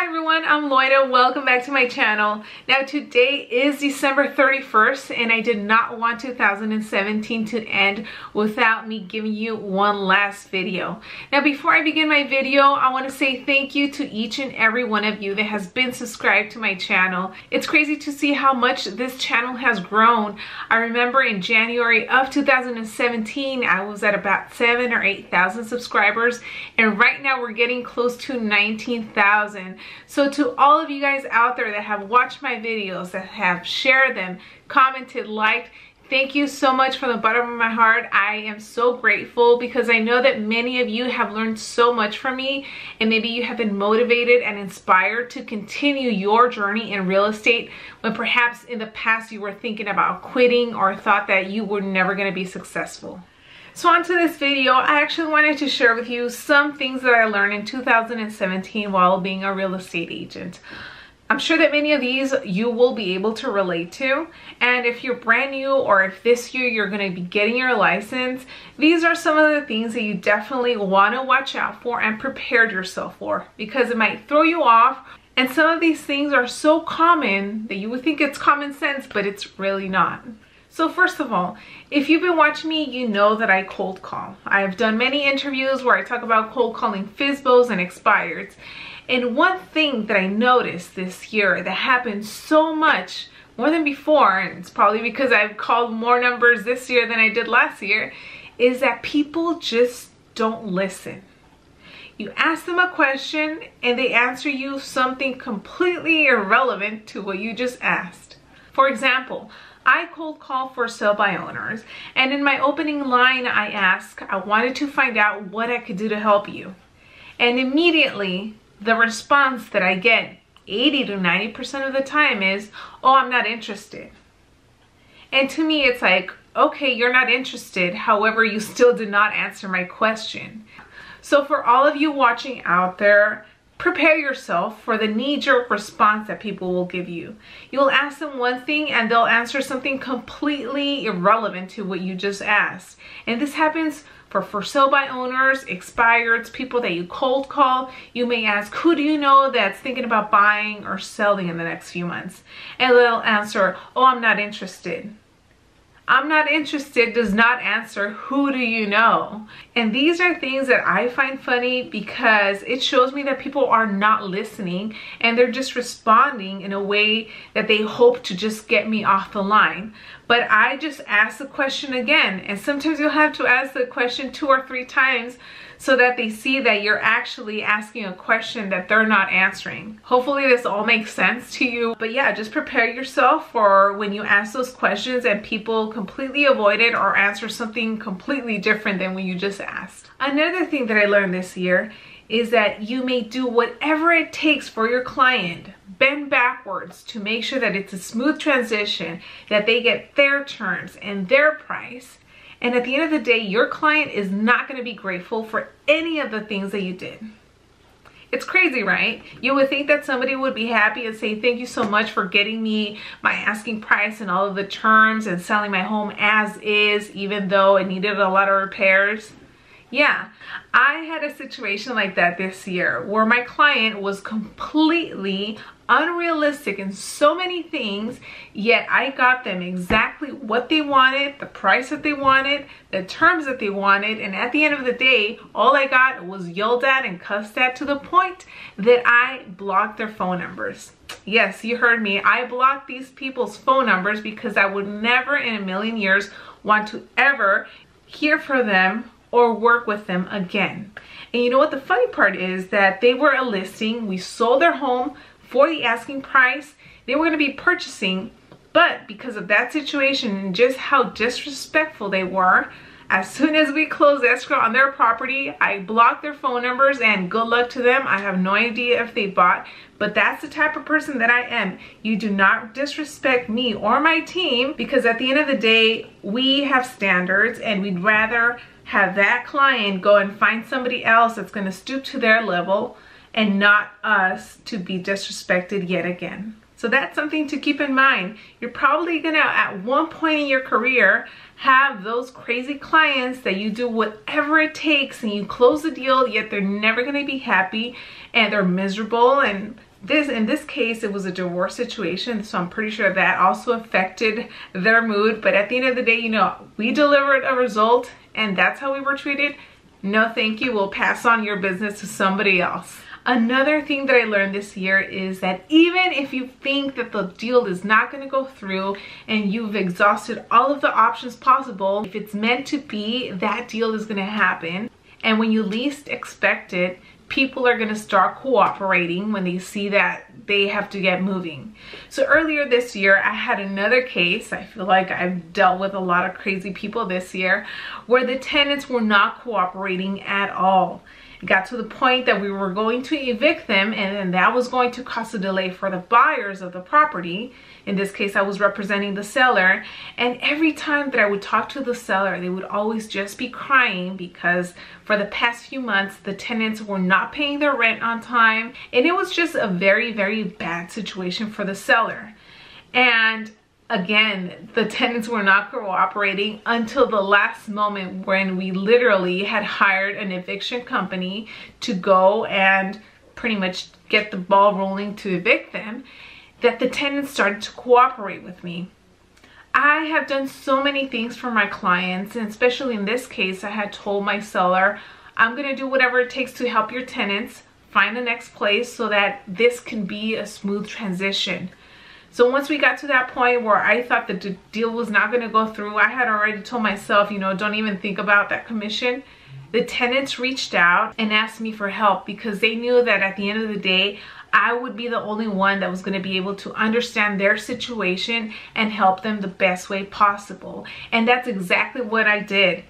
Hi everyone, I'm Loida. Welcome back to my channel. Now today is December 31st and I did not want 2017 to end without me giving you one last video. Now before I begin my video, I want to say thank you to each and every one of you that has been subscribed to my channel. It's crazy to see how much this channel has grown. I remember in January of 2017, I was at about 7,000 or 8,000 subscribers, and right now we're getting close to 19,000. So to all of you guys out there that have watched my videos, that have shared them, commented, liked, thank you so much from the bottom of my heart. I am so grateful because I know that many of you have learned so much from me, and maybe you have been motivated and inspired to continue your journey in real estate when perhaps in the past you were thinking about quitting or thought that you were never going to be successful. So on to this video, I actually wanted to share with you some things that I learned in 2017 while being a real estate agent. I'm sure that many of these you will be able to relate to, and if you're brand new or if this year you're going to be getting your license, these are some of the things that you definitely want to watch out for and prepare yourself for, because it might throw you off. And some of these things are so common that you would think it's common sense, but it's really not. So first of all, if you've been watching me, you know that I cold call. I've done many interviews where I talk about cold calling FSBOs and expireds. And one thing that I noticed this year that happened so much more than before, and it's probably because I've called more numbers this year than I did last year, is that people just don't listen. You ask them a question and they answer you something completely irrelevant to what you just asked. For example, I cold call for sale by owners, and in my opening line I ask, I wanted to find out what I could do to help you. And immediately the response that I get 80 to 90% of the time is, oh, I'm not interested. And to me it's like, okay, you're not interested, however you still did not answer my question. So for all of you watching out there, prepare yourself for the knee-jerk response that people will give you. You'll ask them one thing and they'll answer something completely irrelevant to what you just asked. And this happens for sale by owners, expireds, people that you cold call. You may ask, who do you know that's thinking about buying or selling in the next few months? And they'll answer, oh, I'm not interested. I'm not interested does not answer, who do you know? And these are things that I find funny because it shows me that people are not listening and they're just responding in a way that they hope to just get me off the line. But I just ask the question again, and sometimes you'll have to ask the question 2 or 3 times so that they see that you're actually asking a question that they're not answering. Hopefully this all makes sense to you. But yeah, just prepare yourself for when you ask those questions and people completely avoid it or answer something completely different than what you just asked. Another thing that I learned this year is that you may do whatever it takes for your client, bend backwards to make sure that it's a smooth transition, that they get their terms and their price. And at the end of the day, your client is not going to be grateful for any of the things that you did. It's crazy, right? You would think that somebody would be happy and say, thank you so much for getting me my asking price and all of the terms and selling my home as is, even though it needed a lot of repairs. Yeah, I had a situation like that this year where my client was completely unrealistic in so many things, yet I got them exactly what they wanted, the price that they wanted, the terms that they wanted, and at the end of the day, all I got was yelled at and cussed at to the point that I blocked their phone numbers. Yes, you heard me. I blocked these people's phone numbers because I would never in a million years want to ever hear from them or work with them again. And you know what the funny part is, that they were a listing. We sold their home for the asking price. They were going to be purchasing, but because of that situation and just how disrespectful they were, as soon as we closed escrow on their property, I blocked their phone numbers, and good luck to them. I have no idea if they bought, but that's the type of person that I am. You do not disrespect me or my team, because at the end of the day, we have standards and we'd rather have that client go and find somebody else that's going to stoop to their level and not us to be disrespected yet again. So that's something to keep in mind. You're probably gonna, at one point in your career, have those crazy clients that you do whatever it takes and you close the deal, yet they're never gonna be happy and they're miserable and In this case, it was a divorce situation, so I'm pretty sure that also affected their mood. But at the end of the day, you know, we delivered a result and that's how we were treated. No thank you, we'll pass on your business to somebody else. Another thing that I learned this year is that even if you think that the deal is not going to go through and you've exhausted all of the options possible, if it's meant to be, that deal is going to happen. And when you least expect it, people are going to start cooperating when they see that they have to get moving. So earlier this year, I had another case. I feel like I've dealt with a lot of crazy people this year where the tenants were not cooperating at all. It got to the point that we were going to evict them, and then that was going to cause a delay for the buyers of the property. In this case, I was representing the seller, and every time that I would talk to the seller, they would always just be crying because for the past few months, the tenants were not paying their rent on time, and it was just a very, very bad situation for the seller. And again, the tenants were not cooperating until the last moment when we literally had hired an eviction company to go and pretty much get the ball rolling to evict them, that the tenants started to cooperate with me. I have done so many things for my clients, and especially in this case, I had told my seller, I'm going to do whatever it takes to help your tenants find the next place so that this can be a smooth transition. So once we got to that point where I thought that the deal was not going to go through, I had already told myself, you know, don't even think about that commission. The tenants reached out and asked me for help because they knew that at the end of the day, I would be the only one that was going to be able to understand their situation and help them the best way possible. And that's exactly what I did.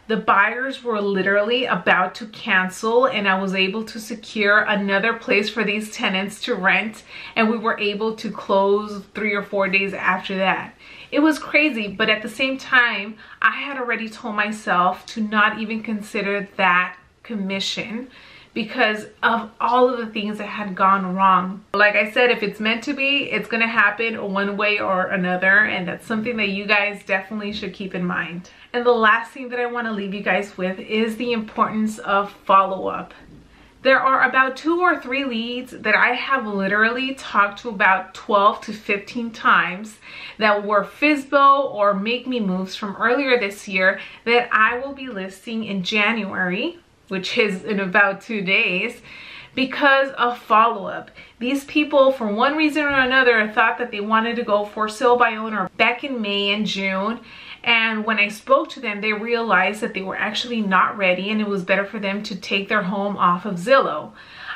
The buyers were literally about to cancel, and I was able to secure another place for these tenants to rent, and we were able to close 3 or 4 days after that. It was crazy, but at the same time, I had already told myself to not even consider that commission because of all of the things that had gone wrong. Like I said, if it's meant to be, it's gonna happen one way or another, and that's something that you guys definitely should keep in mind. And the last thing that I want to leave you guys with is the importance of follow-up. There are about 2 or 3 leads that I have literally talked to about 12 to 15 times that were FSBO or Make Me Moves from earlier this year that I will be listing in January, which is in about 2 days, because of follow-up. These people, for one reason or another, thought that they wanted to go for sale by owner back in May and June. And when I spoke to them, they realized that they were actually not ready and it was better for them to take their home off of Zillow.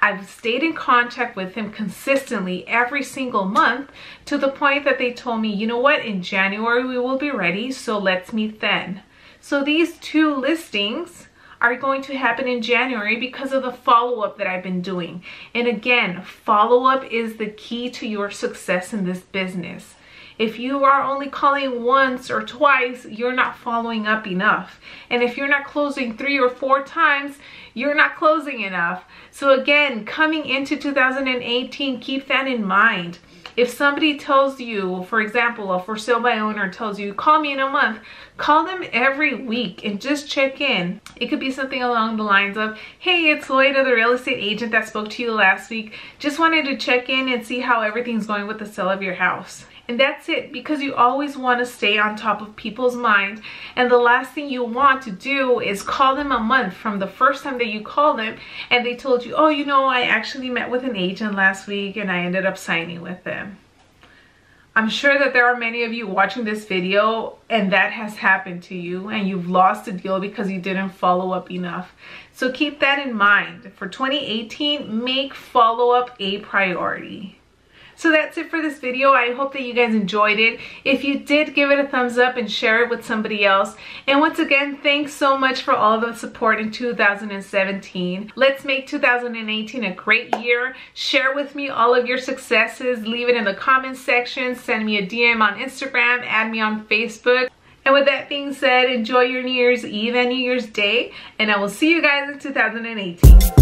I've stayed in contact with them consistently every single month to the point that they told me, you know what, in January we will be ready, so let's meet then. So these 2 listings are going to happen in January because of the follow-up that I've been doing. And again, follow-up is the key to your success in this business. If you are only calling once or twice, you're not following up enough. And if you're not closing 3 or 4 times, you're not closing enough. So again, coming into 2018, keep that in mind. If somebody tells you, for example, a for sale by owner tells you, call me in a month, call them every week and just check in. It could be something along the lines of, hey, it's Loida, the real estate agent that spoke to you last week. Just wanted to check in and see how everything's going with the sale of your house. And that's it, because you always want to stay on top of people's minds. And the last thing you want to do is call them a month from the first time that you call them and they told you, oh, you know, I actually met with an agent last week and I ended up signing with them. I'm sure that there are many of you watching this video and that has happened to you and you've lost a deal because you didn't follow up enough. So keep that in mind. For 2018, make follow-up a priority. So that's it for this video. I hope that you guys enjoyed it. If you did, give it a thumbs up and share it with somebody else. And once again, thanks so much for all the support in 2017. Let's make 2018 a great year. Share with me all of your successes. Leave it in the comments section. Send me a DM on Instagram. Add me on Facebook. And with that being said, enjoy your New Year's Eve and New Year's Day. And I will see you guys in 2018.